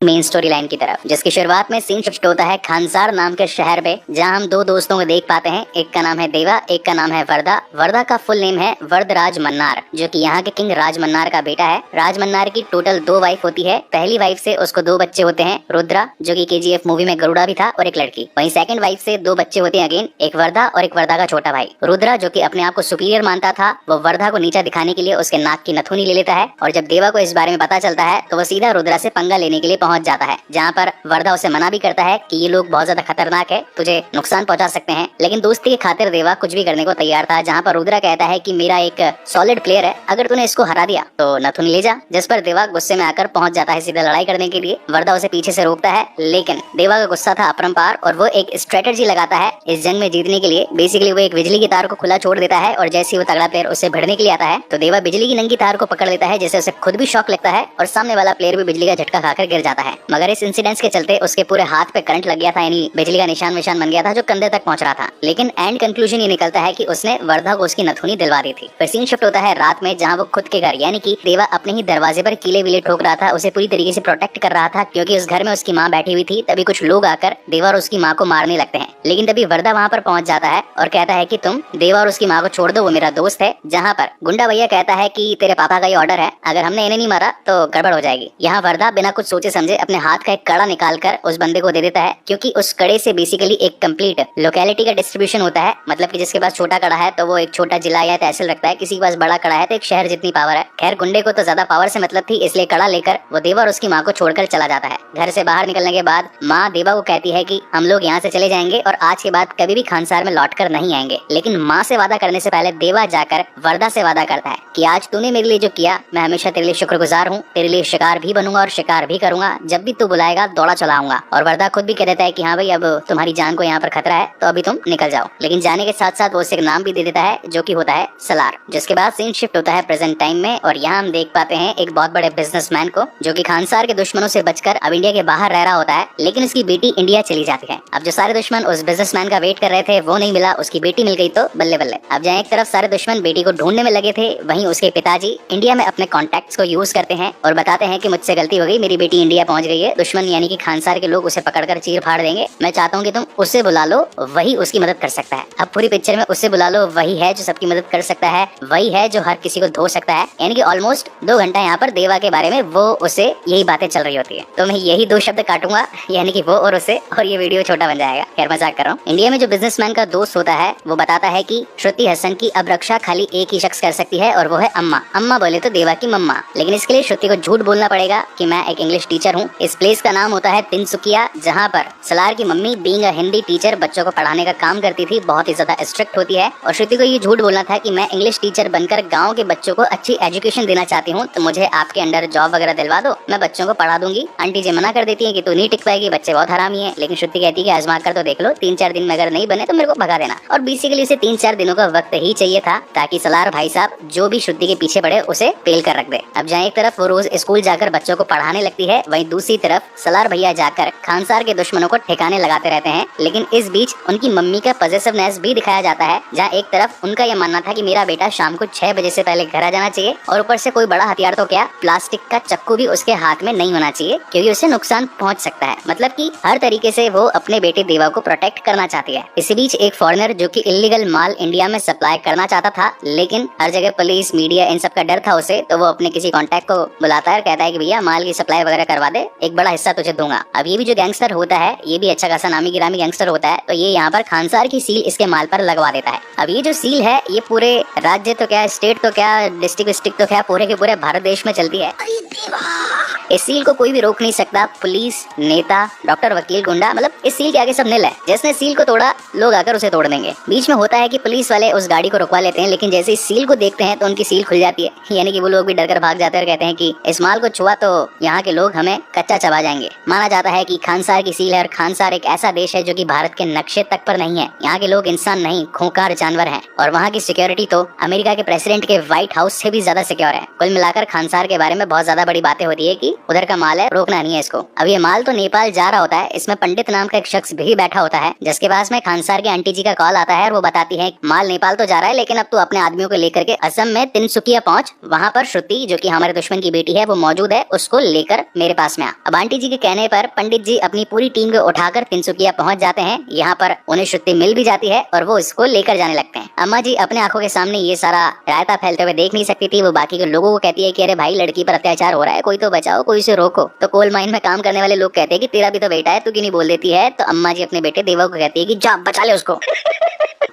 Main story line की तरफ, जिसकी शुरुआत में सीन शिफ्ट होता है खानसार नाम के शहर पे, जहां हम दो दोस्तों को देख पाते हैं। एक का नाम है देवा, एक का नाम है वर्दा। वर्दा का फुल नेम है वरदराज मन्नार, जो कि यहाँ के किंग राज मन्नार का बेटा है। राज मन्नार की टोटल 2 वाइफ होती है। पहली वाइफ से उसको 2 बच्चे होते हैं, रुद्रा जो कि KGF मूवी में गरुड़ा भी था, और एक लड़की। वहीं सेकंड वाइफ से 2 बच्चे होते हैं अगेन, एक वर्दा और एक वर्दा का छोटा भाई। रुद्रा जो कि अपने आप को सुपीरियर मानता था, वो वर्दा को नीचा दिखाने के लिए उसके नाक की नथुनी ले लेता है, और जब देवा को इस बारे में पता चलता है तो वो सीधा रुद्रा से पंगा लेने के लिए पहुंच जाता है, जहाँ पर वर्दा उसे मना भी करता है कि ये लोग बहुत ज्यादा खतरनाक है, तुझे नुकसान पहुंचा सकते हैं। लेकिन दोस्ती की खातिर देवा कुछ भी करने को तैयार था, जहाँ पर रुद्रा कहता है कि मेरा एक सॉलिड प्लेयर है, अगर तूने इसको हरा दिया तो नथुनी ले जा। जिस पर देवा गुस्से में आकर पहुंच जाता है सीधा लड़ाई करने के लिए। वर्दा उसे पीछे से रोकता है, लेकिन देवा का गुस्सा था अपरंपार और वो एक स्ट्रेटेजी लगाता है इस जंग में जीतने के लिए। बेसिकली वो एक बिजली की तार को खुला छोड़ देता है, और जैसे ही वो तगड़ा प्लेयर उससे भिड़ने के लिए आता है तो देवा बिजली की नंगी तार को पकड़ लेता है, जिससे उसे खुद भी शॉक लगता है और सामने वाला प्लेयर भी बिजली का झटका खाकर गिर जाता है। मगर इस इंसिडेंट के चलते उसके पूरे हाथ पे करंट लग गया था, यानी बिजली का निशान बन गया था जो कंधे तक पहुंच रहा था। लेकिन एंड कंक्लूजन ये निकलता है कि उसने वर्दा को उसकी नथुनी दिलवा दी थी। फिर सीन शिफ्ट होता है रात में, जहां वो खुद के घर यानी कि देवा अपने ही दरवाजे पर कीले विले ठोक रहा था, उसे पूरी तरीके से प्रोटेक्ट कर रहा था, क्योंकि उस घर में उसकी माँ बैठी हुई थी। तभी कुछ लोग आकर देवा और उसकी माँ को मारने लगते हैं, लेकिन तभी वर्दा वहाँ पर पहुंच जाता है और कहता है कि तुम देवा और उसकी माँ को छोड़ दो, वो मेरा दोस्त है। जहाँ पर गुंडा भैया कहता है कि तेरे पापा का ये ऑर्डर है, अगर हमने इन्हें नहीं मारा तो गड़बड़ हो जाएगी। यहाँ वर्दा बिना कुछ सोचे समझे अपने हाथ का एक कड़ा निकाल कर उस बंदे को दे देता है, क्योंकि उस कड़े से बेसिकली एक कंप्लीट लोकेलिटी का डिस्ट्रीब्यूशन होता है। मतलब कि जिसके पास छोटा कड़ा है तो वो एक छोटा जिला या तहसील रखता है, किसी के पास बड़ा कड़ा है तो एक शहर जितनी पावर है। खैर गुंडे को तो ज्यादा पावर से मतलब थी, इसलिए कड़ा लेकर वो देवा और उसकी माँ को छोड़कर चला जाता है। घर से बाहर निकलने के बाद माँ देवा को कहती है कि हम लोग यहाँ से चले जाएंगे और आज के बाद कभी भी खानसार में लौट कर नहीं आएंगे। लेकिन माँ से वादा करने से पहले देवा जाकर वर्दा से वादा करता है कि आज तूने मेरे लिए जो किया, मैं हमेशा तेरे लिए शुक्रगुजार हूँ, तेरे लिए शिकार भी बनूंगा और शिकार भी करूंगा, जब भी तू बुलाएगा दौड़ा चलाऊंगा। और वर्दा खुद भी कह देता है कि हाँ भाई अब तुम्हारी जान को यहाँ पर खतरा है, तो अभी तुम निकल जाओ। लेकिन जाने के साथ साथ वो उसे एक नाम भी दे देता है, जो कि होता है सलार। जिसके बाद सीन शिफ्ट होता है प्रेजेंट टाइम में, और यहाँ हम देख पाते हैं एक बहुत बड़े बिजनेसमैन को, जो कि खानसार के दुश्मनों से बचकर अब इंडिया के बाहर रह रहा होता है। लेकिन उसकी बेटी इंडिया चली जाती है। अब जो सारे दुश्मन उस बिजनेसमैन का वेट कर रहे थे वो नहीं मिला, उसकी बेटी मिल गई तो बल्ले बल्ले। अब जहाँ एक तरफ सारे दुश्मन बेटी को ढूंढने में लगे थे, वहीं उसके पिताजी इंडिया में अपने कॉन्टेक्ट्स को यूज करते हैं और बताते हैं कि मुझसे गलती हो गई, मेरी बेटी इंडिया पहुंच गई है, दुश्मन यानी कि खानसार के लोग उसे पकड़कर चीर फाड़ देंगे, मैं चाहता हूँ कि तुम उससे बुला लो, वही उसकी मदद कर सकता है। अब पूरी पिक्चर में उससे बुला लो, वही है जो सबकी मदद कर सकता है, वही है जो हर किसी को धो सकता है। यानी कि ऑलमोस्ट 2 घंटा यहाँ पर देवा के बारे में वो उसे यही बातें चल रही होती है। तो मैं यही 2 शब्द काटूंगा, यानी कि वो और उसे, और ये वीडियो छोटा बन जाएगा। खैर मजाक कर रहा हूँ। इंडिया में जो बिजनेसमैन का दोस्त होता है वो बताता है कि श्रुति हसन की अब रक्षा खाली एक ही शख्स कर सकती है, और वो है अम्मा। अम्मा बोले तो देवा की मम्मा, लेकिन इसके लिए श्रुति को झूठ बोलना पड़ेगा कि मैं एक इंग्लिश टीचर हूँ। इस प्लेस का नाम होता है तिनसुकिया, जहाँ पर सलार की mummy being a Hindi teacher बच्चों को पढ़ाने का काम करती थी, बहुत ही ज्यादा स्ट्रिक्ट होती है। और श्रुति को ये झूठ बोलना था कि मैं इंग्लिश टीचर बनकर गांव के बच्चों को अच्छी एजुकेशन देना चाहती हूँ, तो मुझे आपके अंडर जॉब वगैरह दिलवा दो, मैं बच्चों को पढ़ा दूंगी। आंटी जी मना कर देती है कि तू नहीं टिक पाएगी, बच्चे बहुत हरामी है। लेकिन श्रुति कहती है कि आजमा कर तो देख लो, 3-4 दिन में अगर नहीं बने तो मेरे को भगा देना। और बेसिकली उसे 3-4 दिनों का वक्त ही चाहिए था, ताकि सलार भाई साहब जो भी श्रुति के पीछे पड़े उसे पेल कर रख दे। अब जहाँ एक तरफ वो रोज स्कूल जाकर बच्चों को पढ़ाने लगती है, वहीं दूसरी तरफ सलार भैया जाकर खानसार के दुश्मनों को ठिकाने लगाते रहते हैं। लेकिन इस बीच उनकी मम्मी का पॉजिटिवनेस भी दिखाया जाता है, जहाँ एक तरफ उनका यह मानना था कि मेरा बेटा शाम को 6 बजे से पहले घर आ जाना चाहिए, और ऊपर से कोई बड़ा हथियार तो क्या, प्लास्टिक का चक्कू भी उसके हाथ में नहीं होना चाहिए, क्योंकि उसे नुकसान पहुंच सकता है। मतलब कि हर तरीके से वो अपने बेटे देवा को प्रोटेक्ट करना चाहती है। इसी बीच एक फॉरेनर जो कि इलीगल माल इंडिया में सप्लाई करना चाहता था, लेकिन हर जगह पुलिस मीडिया इन सब का डर था उसे, तो वो अपने किसी कॉन्टैक्ट को बुलाता है और कहता है कि भैया माल की सप्लाई वगैरह करवा दे, एक बड़ा हिस्सा तुझे दूंगा। अब ये भी जो गैंगस्टर होता है, ये भी अच्छा खासा नामी गिरामी गैंगस्टर होता है, तो ये यहाँ पर खानसार की सील इसके माल पर लगवा देता है। अब ये जो सील है ये पूरे राज्य तो क्या, स्टेट तो क्या, डिस्ट्रिक्ट तो क्या, पूरे के पूरे भारत देश में चलती है। इस सील को कोई भी रोक नहीं सकता, पुलिस, नेता, डॉक्टर, वकील, गुंडा, मतलब इस सील के आगे सब नील है। जिसने सील को तोड़ा लोग आकर उसे तोड़ देंगे। बीच में होता है कि पुलिस वाले उस गाड़ी को रुकवा लेते हैं, लेकिन जैसे इस सील को देखते हैं तो उनकी सील खुल जाती है, यानी कि वो लोग भी डर कर भाग जाते हैं और कहते हैं कि इस माल को छुआ तो यहाँ के लोग हमें कच्चा चबा जाएंगे। माना जाता है कि खानसार की सील है, और खानसार एक ऐसा देश है जो कि भारत के नक्शे तक पर नहीं है। यहाँ के लोग इंसान नहीं, खूंखार जानवर हैं, और वहाँ की सिक्योरिटी तो अमेरिका के प्रेसिडेंट के व्हाइट हाउस से भी ज्यादा सिक्योर है। कुल मिलाकर खानसार के बारे में बहुत ज्यादा बड़ी बातें होती है कि उधर का माल है, रोकना नहीं है इसको। अब ये माल तो नेपाल जा रहा होता है, इसमें पंडित नाम का एक शख्स भी बैठा होता है, है, जिसके पास में खानसार की आंटी जी का कॉल आता है और वो बताती है माल नेपाल तो जा रहा है लेकिन अब तू अपने आदमियों को लेकर के असम में तिनसुकिया पहुंच, वहाँ पर श्रुति जो कि हमारे दुश्मन की बेटी है वो मौजूद है, उसको लेकर मेरे पास में आ। अब आंटी जी के कहने पर पंडित जी अपनी पूरी टीम को उठाकर तिनसुकिया पहुंच जाते हैं। यहाँ पर उन्हें श्रुति मिल भी जाती है और वो इसको लेकर जाने लगते हैं। अम्मा जी अपने आंखों के सामने ये सारा रायता फैलते हुए देख नहीं सकती थी। वो बाकी के लोगों को कहती है कि अरे भाई लड़की पर अत्याचार हो रहा है, कोई तो बचाओ, कोई इसे रोको। तो कोल माइन में काम करने वाले लोग कहते हैं कि तेरा भी तो बेटा है, तू क्यों नहीं बोल देती है। तो अम्मा जी अपने बेटे देवा को कहती है कि जा बचा ले उसको।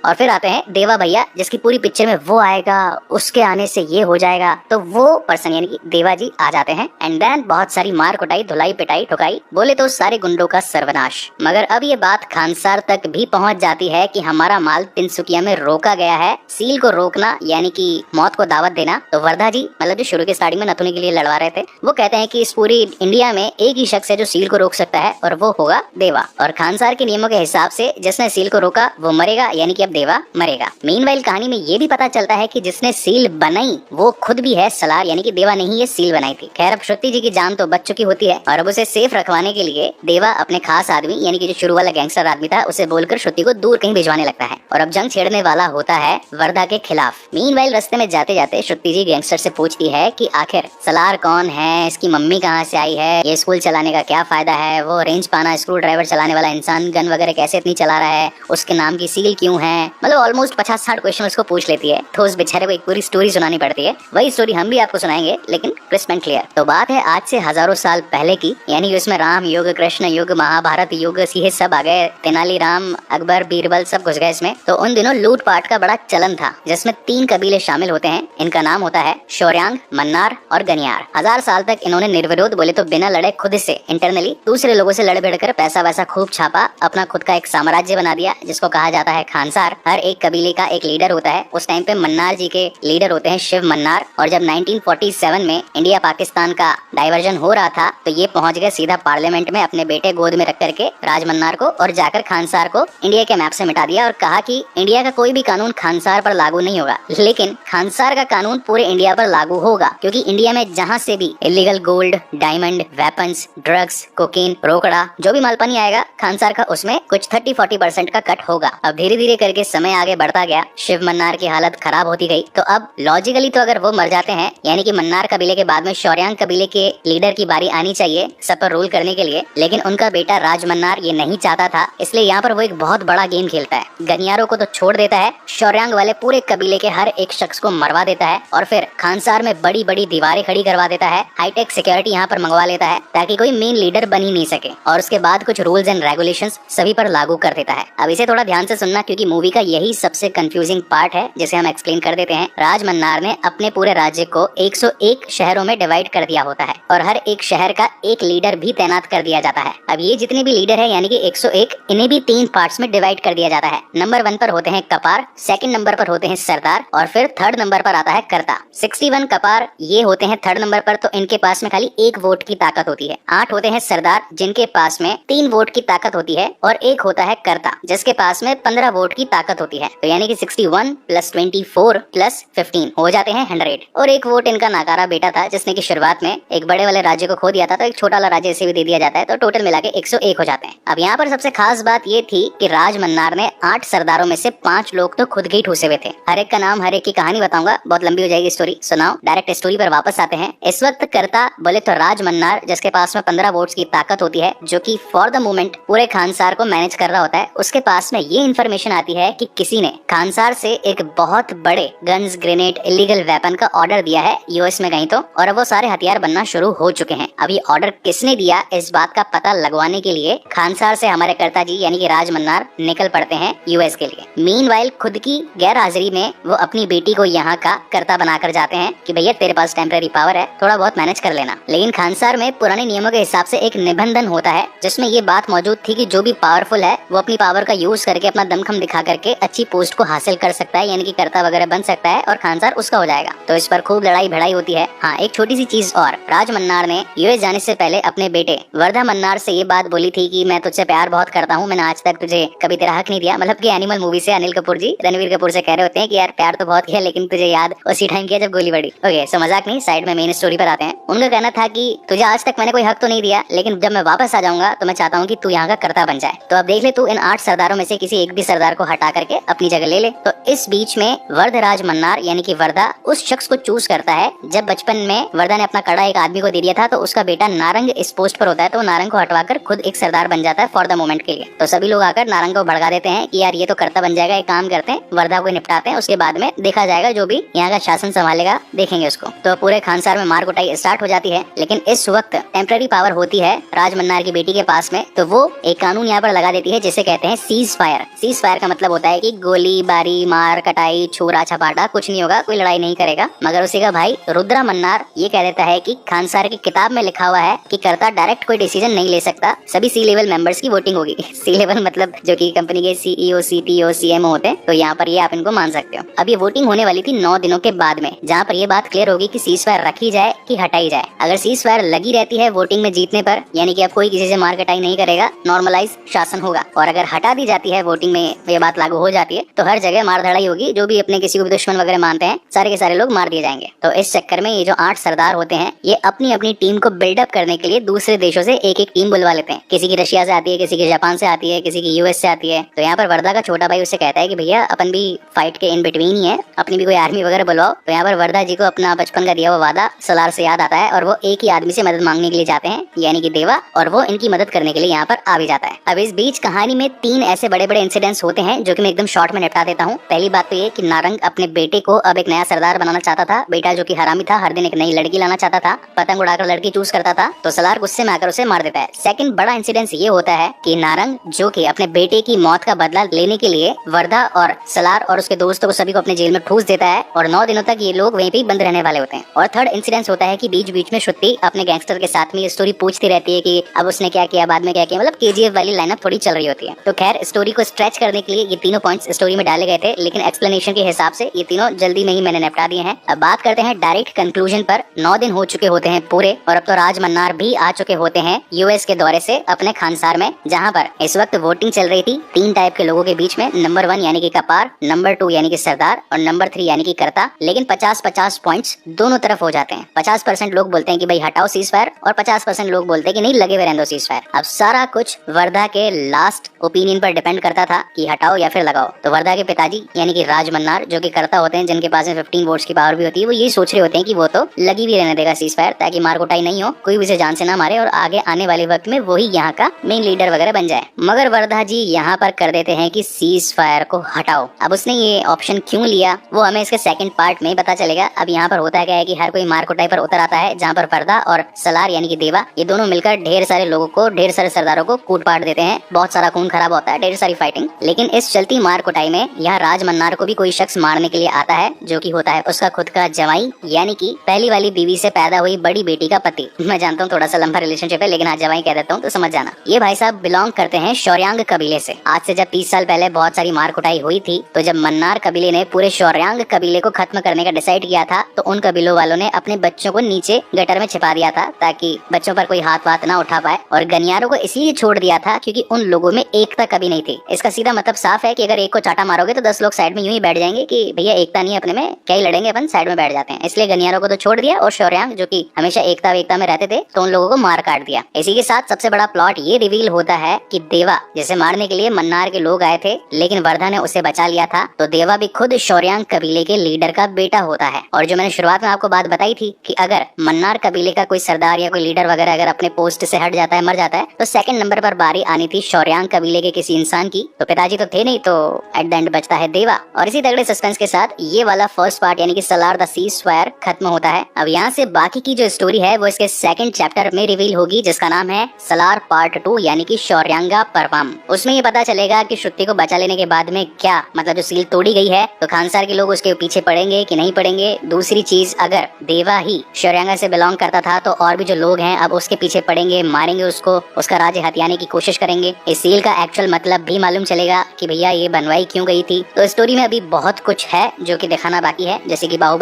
और फिर आते हैं देवा भैया, जिसकी पूरी पिक्चर में वो आएगा, उसके आने से ये हो जाएगा। तो वो पर्सन यानी कि देवा जी आ जाते हैं एंड देन बहुत सारी मार कुटाई, धुलाई पिटाई ठुकाई, बोले तो सारे गुंडों का सर्वनाश। मगर अब ये बात खानसार तक भी पहुंच जाती है कि हमारा माल तिनसुकिया में रोका गया है। सील को रोकना यानी कि मौत को दावत देना। तो वर्धा जी मतलब जो शुरू के स्टार्टिंग में नथुनी के लिए लड़वा रहे थे, वो कहते हैं कि इस पूरी इंडिया में एक ही शख्स है जो सील को रोक सकता है और वो होगा देवा। और खानसार के नियमों के हिसाब से जिसने सील को रोका वो मरेगा, यानी कि अब देवा मरेगा। मीनवाइल कहानी में ये भी पता चलता है कि जिसने सील बनाई वो खुद भी है सलार, यानी कि देवा ने ही ये सील बनाई थी। खैर अब श्रुति जी की जान तो बच चुकी होती है और अब उसे सेफ रखवाने के लिए देवा अपने खास आदमी यानी कि जो शुरू वाला गैंगस्टर आदमी था उसे बोलकर श्रुति को दूर कहीं भिजवाने लगता है और अब जंग छेड़ने वाला होता है वर्धा के खिलाफ। मीनवाइल रास्ते में जाते जाते श्रुति जी गैंगस्टर से पूछती है कि आखिर सलार कौन है, इसकी मम्मी कहाँ से आई है, ये स्कूल चलाने का क्या फायदा है, वो रेंज पाना स्क्रू ड्राइवर चलाने वाला इंसान गन वगैरह कैसे इतनी चला रहा है, उसके नाम की सील क्यों है। मतलब ऑलमोस्ट 50-60 क्वेश्चन उसको पूछ लेती है। तो उस बेचारे को एक पूरी स्टोरी सुनानी पड़ती है। वही स्टोरी हम भी आपको सुनाएंगे लेकिन क्रिस्प एंड क्लियर। तो बात है आज से हजारों साल पहले की, यानी कि उसमें राम युग, कृष्ण युग, महाभारत युग, ये सब आ गए। तेनालीराम, अकबर, बीरबल सब घुस गए इसमें। तो उन दिनों लूटपाट का बड़ा चलन था जिसमें 3 कबीले शामिल होते हैं। इनका नाम होता है शौर्यांग, मन्नार और गनियार। 1000 साल तक इन्होंने निर्विरोध बोले तो बिना लड़े खुद से इंटरनली दूसरे लोगों से लड़ भिड़ कर पैसा वैसा खूब छापा, अपना खुद का एक साम्राज्य बना दिया जिसको कहा जाता है खानसार। हर एक कबीले का एक लीडर होता है। उस टाइम पे मन्नार जी के लीडर होते हैं शिव मन्नार। और जब 1947 में इंडिया पाकिस्तान का डाइवर्जन हो रहा था तो ये पहुंच गए सीधा पार्लियामेंट में अपने बेटे गोद में रख करके राज मन्नार को, और जाकर खानसार को इंडिया के मैप से मिटा दिया और कहा कि इंडिया का कोई भी कानून खानसार पर लागू नहीं होगा, लेकिन खानसार का कानून पूरे इंडिया पर लागू होगा, क्योंकि इंडिया में जहाँ से भी illegal gold, diamond, weapons, drugs, cocaine, रोकड़ा जो भी माल पानी आएगा खानसार का उसमें कुछ 30-40% का कट होगा। अब धीरे धीरे करके समय आगे बढ़ता गया, शिव मन्नार की हालत खराब होती गई। तो अब लॉजिकली तो अगर वो मर जाते हैं, यानी कि मन्नार कबीले के बाद में शौर्यांग कबीले के लीडर की बारी आनी चाहिए सब पर रूल करने के लिए, लेकिन उनका बेटा राज मन्नार ये नहीं चाहता था। इसलिए यहाँ पर वो एक बहुत बड़ा गेम खेलता है। गनियारों को तो छोड़ देता है, शौर्यांग वाले पूरे कबीले के हर एक शख्स को मरवा देता है और फिर खानसार में बड़ी बड़ी दीवारें खड़ी करवा देता है। हाईटेक सिक्योरिटी यहाँ पर मंगवा लेता है ताकि कोई मेन लीडर बन ही नहीं सके, और उसके बाद कुछ रूल्स एंड रेगुलेशंस सभी पर लागू कर देता है। अब इसे थोड़ा ध्यान से सुनना क्योंकि मूवी का यही सबसे कंफ्यूजिंग पार्ट है जिसे हम एक्सप्लेन कर देते हैं। राज मन्नार ने अपने पूरे राज्य को 101 शहरों में डिवाइड कर दिया होता है और हर एक शहर का एक लीडर भी तैनात कर दिया जाता है। अब ये जितने भी लीडर है यानी कि 101, इन्हें भी 3 पार्ट्स में डिवाइड कर दिया जाता है। नंबर 1 पर होते हैं कपार, सेकंड नंबर पर होते हैं सरदार और फिर थर्ड नंबर पर आता है कर्ता। 61 कपार ये होते हैं थर्ड नंबर पर, तो इनके पास में खाली 1 वोट की ताकत होती है। 8 होते हैं सरदार जिनके पास में 3 वोट की ताकत होती है और 1 होता है कर्ता जिसके पास में 15 वोट की ताकत होती है। तो यानी कि 61 + 24 + 15 हो जाते हैं 100। और 1 वोट इनका नाकारा बेटा था जिसने की शुरुआत में एक बड़े वाले राज्य को खो दिया था, तो एक छोटा वाला राज्य इसे भी दे दिया जाता है, तो टोटल मिला के 101 हो जाते हैं। अब यहाँ पर सबसे खास बात ये थी कि राज मन्नार ने 8 सरदारों में से 5 लोग तो खुद के ही ठूसे हुए थे। हर एक का नाम, हर एक की कहानी बताऊंगा, बहुत लंबी हो जाएगी स्टोरी। सुनाओ, डायरेक्ट स्टोरी पर वापस आते हैं। इस वक्त कर्ता बोले तो राज मन्नार जिसके पास में 15 वोट्स की ताकत होती है, जो कि फॉर द मोमेंट पूरे खानसार को मैनेज कर रहा होता है। उसके पास में ये इन्फॉर्मेशन आती है कि किसी ने खानसार से एक बहुत बड़े गन्स, ग्रेनेड, इलीगल वेपन का ऑर्डर दिया है यूएस में कहीं तो, और अब वो सारे हथियार बनना शुरू हो चुके हैं। अब ये ऑर्डर किसने दिया इस बात का पता लगवाने के लिए खानसार से हमारे कर्ता जी यानी कि राज मन्नार निकल पड़ते हैं यूएस के लिए। मीनवाइल खुद की गैर हाजिरी में वो अपनी बेटी को यहाँ का कर्ता बनाकर जाते हैं कि भैया तेरे पास टेम्पररी पावर है, थोड़ा बहुत मैनेज कर लेना। लेकिन खानसार में पुराने नियमों के हिसाब से एक निबंधन होता है जिसमें ये बात मौजूद थी कि जो भी पावरफुल है वो अपनी पावर का यूज करके अपना दमखम दिखा करके अच्छी पोस्ट को हासिल कर सकता है, यानी कि कर्ता वगैरह बन सकता है और खानसार उसका हो जाएगा। तो इस पर खूब लड़ाई भिड़ाई होती है। हाँ, एक छोटी सी चीज और, राज मन्नार ने यूएस जाने से पहले अपने बेटे वर्धा मन्नार से ये बात बोली थी कि मैं तुझसे प्यार बहुत करता हूँ, मैंने आज तक तुझे कभी तेरा हक नहीं दिया। मतलब कि एनिमल मूवी से अनिल कपूर जी रणवीर कपूर से कह रहे होते हैं कि यार प्यार तो बहुत किया, लेकिन तुझे याद उसी टाइम किया जब गोली बढ़ी। ओके, सो मजाक नहीं, साइड में मेन स्टोरी पर आते हैं। उनका कहना था कि तुझे आज तक मैंने कोई हक तो नहीं दिया, लेकिन जब मैं वापस आ जाऊंगा तो मैं चाहता हूँ कि तू यहाँ का कर्ता बन जाए। तो अब देख ले, तू इन 8 सरदारों में से किसी एक भी सरदार को हटा करके अपनी जगह ले ले। तो इस बीच में वर्धराज मन्नार यानी कि वर्धा उस शख्स को चूज करता है। जब बचपन में वर्धा ने अपना कड़ा एक आदमी को दे दिया था, तो उसका बेटा नारंग इस पोस्ट पर होता है, तो नारंग को हटवाकर खुद एक सरदार बन जाता है फॉर द मोमेंट के लिए। तो सभी लोग आकर नारंग को भड़का देते हैं कि यार ये तो कर्ता बन जाएगा, एक काम करते हैं वर्धा को निपटाते हैं, उसके बाद में देखा जाएगा, जो भी यहाँ का शासन संभालेगा देखेंगे उसको। तो पूरे खानसार में मार कुटाई स्टार्ट हो जाती है। लेकिन इस वक्त टेम्पररी पावर होती है राज मन्नार की बेटी के पास में, तो वो एक कानून यहाँ पर लगा देती है जिसे कहते हैं सीज फायर। सीज फायर का मतलब होता है कि गोली बारी, मार कटाई, छोरा छपाटा कुछ नहीं होगा, कोई लड़ाई नहीं करेगा। मगर उसी का भाई रुद्रा मन्नार ये कह देता है कि खानसार की किताब में लिखा हुआ है कि कर्ता डायरेक्ट कोई डिसीजन नहीं ले सकता, सभी सी लेवल मेंबर्स की वोटिंग होगी। सी लेवल मतलब जो कि कंपनी के सीईओ, सीटीओ, सीएमओ होते हैं, तो यहाँ पर ये आप इनको मान सकते हो। अब ये वोटिंग होने वाली थी 9 दिनों के बाद में, जहाँ पर ये बात क्लियर होगी कि सीज फायर रखी जाए कि हटाई जाए। अगर सीज फायर लगी रहती है वोटिंग में जीतने पर, यानी कि अब कोई किसी से मार कटाई नहीं करेगा, नॉर्मलाइज शासन होगा। और अगर हटा दी जाती है वोटिंग में, ये बात लागू हो जाती है, तो हर जगह मार धड़ाई होगी। जो भी अपने किसी को भी दुश्मन वगैरह मानते हैं, सारे के सारे लोग मार दिए जाएंगे। तो इस चक्कर में ये जो 8 सरदार होते हैं, ये अपनी अपनी टीम को बिल्डअप करने के लिए दूसरे देशों से एक एक टीम बुलवा लेते हैं। किसी की रशिया से आती है, किसी की जापान से आती है, किसी की यूएस से आती है। तो यहाँ पर वर्धा का छोटा भाई उससे कहता है कि भैया अपन भी फाइट के इन बिटवीन ही है, अपनी भी कोई आर्मी वगैरह बुलवाओ। तो यहाँ पर वर्धा जी को अपना बचपन का दिया हुआ वादा सलार से याद आता है, और वो एक ही आदमी से मदद मांगने के लिए जाते हैं, यानी कि देवा, और वो इनकी मदद करने के लिए यहाँ पर आ भी जाता है। अब इस बीच कहानी में 3 ऐसे बड़े बड़े इंसिडेंट्स होते हैं जो कि मैं एकदम शॉर्ट में निपटा देता हूँ। पहली बात तो ये कि नारंग अपने बेटे को अब एक नया सरदार बनाना चाहता था। बेटा जो कि हरामी था, हर दिन एक नई लड़की लाना चाहता था, पतंग उड़ाकर लड़की चूज करता था, तो सलार गुस्से में आकर उसे मार देता है। सेकंड बड़ा इंसिडेंस ये होता है कि नारंग जो कि अपने बेटे की मौत का बदला लेने के लिए वर्धा और सलार और उसके दोस्तों को सभी को अपने जेल में ठूस देता है, और 9 दिनों तक ये लोग वहीं पे बंद रहने वाले होते हैं। और थर्ड इंसिडेंस होता है कि बीच बीच में श्रुति अपने गैंगस्टर के साथ में ये स्टोरी पूछती रहती है कि अब उसने क्या किया, बाद में क्या किया, मतलब केजीएफ वाली लाइनअप थोड़ी चल रही होती है। तो खैर, स्टोरी को स्ट्रेच करने के लिए ये तीनों पॉइंट्स स्टोरी में डाले गए थे, लेकिन एक्सप्लेनेशन के हिसाब से ये तीनों जल्दी में ही मैंने निपटा दिए हैं। अब बात करते हैं डायरेक्ट कंक्लूजन पर। 9 दिन हो चुके होते हैं पूरे, और अब तो राज मन्नार भी आ चुके होते हैं यूएस के दौरे से अपने खानसार में, जहां पर इस वक्त वोटिंग चल रही थी 3 टाइप के लोगों के बीच में। नंबर 1 यानी कि कपार, नंबर 2 यानी कि सरदार, और नंबर 3 यानी कि कर्ता। लेकिन 50-50 पॉइंट्स दोनों तरफ हो जाते हैं। 50% लोग बोलते हैं कि भाई हटाओ सीज फायर, और 50% लोग बोलते हैं कि नहीं, लगे हुए रहने दो सीज फायर। अब सारा कुछ वर्धा के लास्ट ओपिनियन पर डिपेंड करता था कि हटाओ या फिर लगाओ। तो वर्धा के पिताजी यानी कि राज मन्नार, जो कि कर्ता होते हैं, जिनके पास में 15 वोट्स की पावर भी होती है, वो ये सोच रहे होते हैं कि वो तो लगी भी रहने देगा सीज फायर, ताकि मार कुटाई नहीं हो, कोई भी उसे जान से ना मारे, और आगे आने वाले वक्त में वही यहाँ का मेन लीडर वगैरह बन जाए। मगर वर्धा जी यहाँ पर कर देते हैं कि सीज फायर को हटाओ। अब उसने ये ऑप्शन क्यों लिया वो हमें इसके सेकंड पार्ट में पता चलेगा। अब यहाँ पर होता क्या है कि हर कोई मार कुटाई पर उतर आता है, जहाँ पर वर्धा और सलार यानी कि देवा, ये दोनों मिलकर ढेर सारे लोगों को, ढेर सारे सरदारों को कूट पाट देते हैं। बहुत सारा खून खराब होता है, ढेर सारी फाइटिंग। लेकिन इस चलती मार कुटाई में यहाँ राज मन्नार को भी कोई शख्स मारने के लिए आता है, जो कि होता है उसका खुद का जवाई, यानी कि पहली वाली बीवी से पैदा हुई बड़ी बेटी का पति। मैं जानता हूँ थोड़ा सा लंबा रिलेशनशिप है, लेकिन हाँ जवाई कह देता हूँ तो समझ जाना। ये भाई साहब बिलोंग करते हैं शौर्यांग कबीले से। आज से जब 30 साल पहले बहुत सारी मार कुटाई हुई थी, तो जब मन्नार कबीले ने पूरे शौर्यांग कबीले को खत्म करने का डिसाइड किया था, तो उन कबीलों वालों ने अपने बच्चों को नीचे गटर में छिपा दिया था, ताकि बच्चों पर कोई हाथ वाथ ना उठा पाए। और गनियारों को इसलिए छोड़ दिया था क्योंकि उन लोगों में एकता कभी नहीं थी। इसका सीधा मतलब साफ है कि अगर एक को चाटा मारोगे तो 10 लोग साइड में यूं ही बैठ जाएंगे कि भैया एकता नहीं है अपने में, क्या ही लड़ेंगे, अपन साइड में बैठ जाते हैं। इसलिए गनियारों को तो छोड़ दिया, और शौर्यांग जो कि हमेशा एकता में रहते थे, तो उन लोगों को मार काट दिया। इसी के साथ सबसे बड़ा प्लॉट ये रिवील होता है कि देवा, जिसे मारने के लिए मन्नार के लोग आए थे, लेकिन वर्धा ने उसे बचा लिया था। तो देवा भी खुद शौर्यांग कबीले के लीडर का बेटा होता है। और जो मैंने शुरुआत में आपको बात बताई थी कि अगर मन्नार कबीले का कोई सरदार या कोई लीडर वगैरह अगर अपने पोस्ट से हट जाता है, मर जाता है, तो सेकंड नंबर पर बारी आनी थी शौर्यांग कबीले के किसी इंसान की। तो पिताजी तो थे नहीं, तो एट द एंड बचता है देवा। और इसी तगड़े सस्पेंस के साथ ये वाला फर्स्ट पार्ट यानी कि सलार द सीज फायर खत्म होता है। अब यहाँ से बाकी की जो स्टोरी है वो इसके सेकंड चैप्टर में रिवील होगी, जिसका नाम है सलार पार्ट 2 यानी कि शौर्यांगा पर्वम। उसमें ये पता चलेगा कि श्रुति को बचा लेने के बाद में क्या मतलब जो सील तोड़ी गई है, तो खानसार के लोग उसके पीछे पड़ेंगे कि नहीं पड़ेंगे। दूसरी चीज, अगर देवा ही शौर्यांगा से बिलोंग करता था, तो और भी जो लोग हैं अब उसके पीछे पड़ेंगे, मारेंगे उसको, उसका राज्य हथियाने की कोशिश करेंगे। इस सील का एक्चुअल मतलब भी मालूम चलेगा कि भैया या ये बनवाई क्यों गई थी। तो स्टोरी में अभी बहुत कुछ है जो कि दिखाना बाकी है, जैसे कि बाहुबली